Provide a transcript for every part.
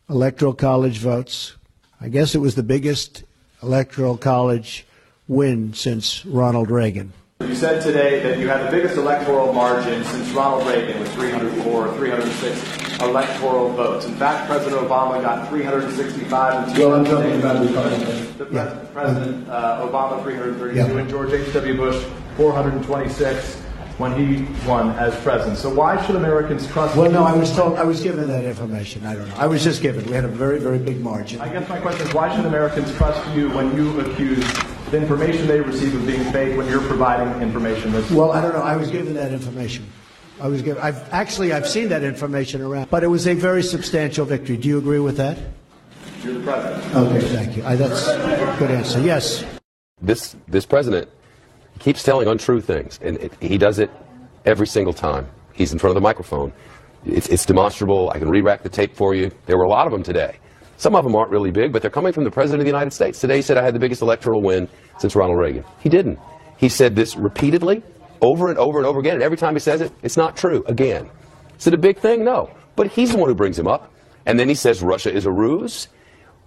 electoral college votes. I guess it was the biggest electoral college win since Ronald Reagan. You said today that you had the biggest electoral margin since Ronald Reagan with 304, 306 electoral votes. In fact, President Obama got 365 in 2008. Well, I'm talking about Republicans. President Obama 332 and George H.W. Bush 426 when he won as president. So why should Americans trust Well, no, I was given that information. I don't know. I was just given. We had a very, very big margin. I guess my question is, why should Americans trust you when you accuse the information they receive of being fake when you're providing information that's... Well, I don't know. I was given that information. I've seen that information around, but it was a very substantial victory. Do you agree with that? You're the president. Okay, thank you. That's a good answer. Yes. This president keeps telling untrue things, and he does it every single time. He's in front of the microphone. It's demonstrable. I can re-rack the tape for you. There were a lot of them today. Some of them aren't really big, but they're coming from the President of the United States. Today he said I had the biggest electoral win since Ronald Reagan. He didn't. He said this repeatedly, over and over and over again, and every time he says it, it's not true again. Is it a big thing? No. But he's the one who brings him up. And then he says Russia is a ruse.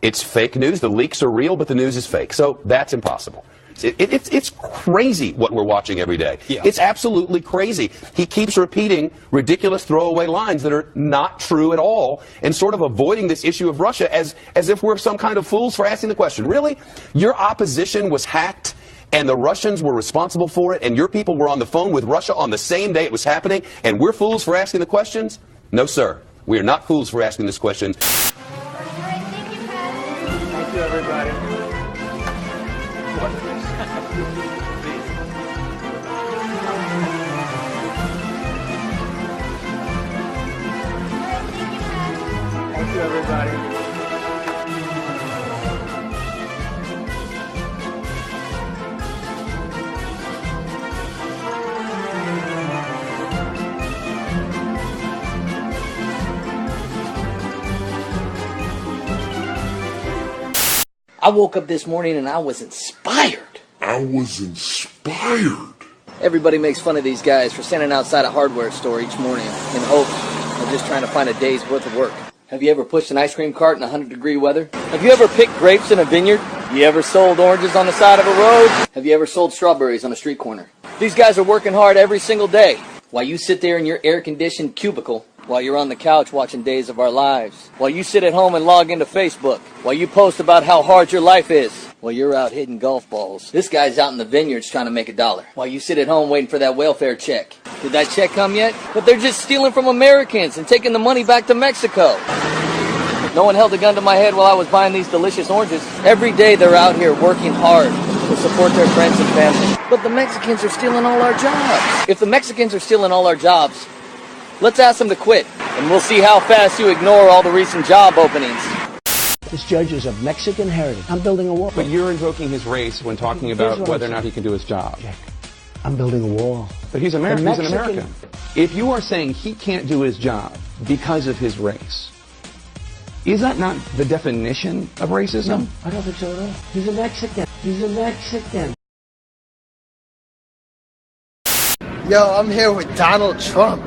It's fake news. The leaks are real, but the news is fake. So that's impossible. It's crazy what we're watching every day. Yeah. It's absolutely crazy. He keeps repeating ridiculous throwaway lines that are not true at all and sort of avoiding this issue of Russia as if we're some kind of fools for asking the question. Really? Your opposition was hacked and the Russians were responsible for it and your people were on the phone with Russia on the same day it was happening and we're fools for asking the questions? No, sir. We are not fools for asking this question. Thank you, everybody. Thank you, everybody. I woke up this morning and I was inspired. Everybody makes fun of these guys for standing outside a hardware store each morning in hopes of just trying to find a day's worth of work. Have you ever pushed an ice cream cart in 100-degree weather? Have you ever picked grapes in a vineyard? Have you ever sold oranges on the side of a road? Have you ever sold strawberries on a street corner? These guys are working hard every single day. While you sit there in your air-conditioned cubicle, while you're on the couch watching Days of Our Lives, while you sit at home and log into Facebook, while you post about how hard your life is, while you're out hitting golf balls. This guy's out in the vineyards trying to make $1. While you sit at home waiting for that welfare check. Did that check come yet? But they're just stealing from Americans and taking the money back to Mexico. No one held a gun to my head while I was buying these delicious oranges. Every day they're out here working hard to support their friends and family. But the Mexicans are stealing all our jobs. If the Mexicans are stealing all our jobs, let's ask them to quit, and we'll see how fast you ignore all the recent job openings. This judge is of Mexican heritage. I'm building a wall. But you're invoking his race when talking about whether or not he can do his job. Jack, I'm building a wall. But he's American. He's an American. If you are saying he can't do his job because of his race, is that not the definition of racism? No, I don't think so at all. He's a Mexican. He's a Mexican. Yo, I'm here with Donald Trump.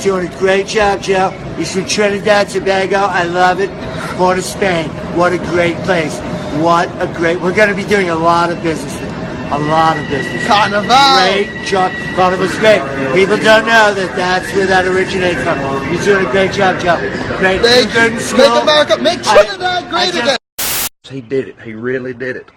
Doing a great job, Joe. He's from Trinidad, Tobago. I love it. Born to Spain. What a great place. We're going to be doing a lot of business there. A lot of business. Carnival. Great job. Carnival's great. People don't know that that's where that originates from. You're doing a great job, Joe. Great. Make America, make Trinidad great again. He did it. He really did it.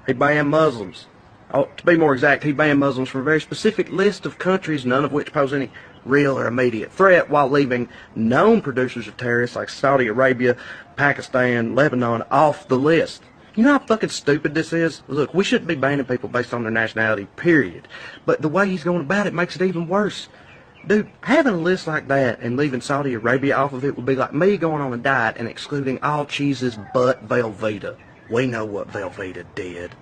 He banned Muslims. To be more exact, he banned Muslims from a very specific list of countries, none of which pose any real or immediate threat, while leaving known producers of terrorists like Saudi Arabia, Pakistan, Lebanon off the list. You know how fucking stupid this is? Look, we shouldn't be banning people based on their nationality, period. But the way he's going about it makes it even worse. Dude, having a list like that and leaving Saudi Arabia off of it would be like me going on a diet and excluding all cheeses but Velveeta. We know what Velveeta did.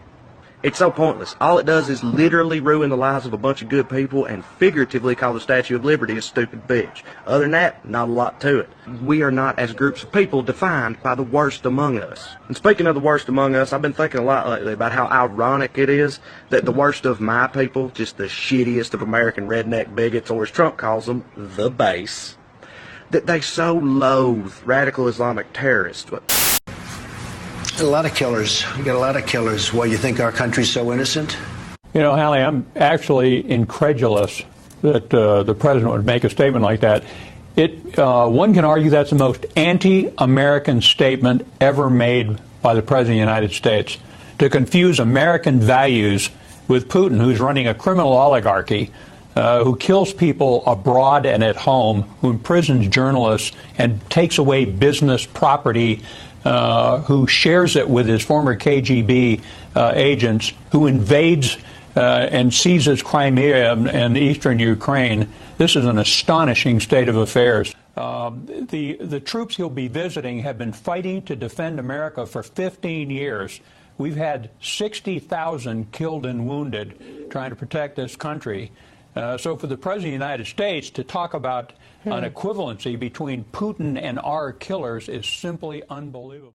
It's so pointless. All it does is literally ruin the lives of a bunch of good people and figuratively call the Statue of Liberty a stupid bitch. Other than that, not a lot to it. We are not, as groups of people, defined by the worst among us. And speaking of the worst among us, I've been thinking a lot lately about how ironic it is that the worst of my people, just the shittiest of American redneck bigots, or as Trump calls them, the base, that they so loathe radical Islamic terrorists. A lot of killers. You got a lot of killers. Why, you think our country's so innocent? You know, Hallie, I'm actually incredulous that the president would make a statement like that. One can argue that's the most anti-American statement ever made by the President of the United States. To confuse American values with Putin, who's running a criminal oligarchy, who kills people abroad and at home, who imprisons journalists and takes away business property, who shares it with his former KGB agents, who invades and seizes Crimea and eastern Ukraine. This is an astonishing state of affairs. The troops he'll be visiting have been fighting to defend America for 15 years. We've had 60,000 killed and wounded trying to protect this country. So for the President of the United States to talk about an equivalency between Putin and our killers is simply unbelievable.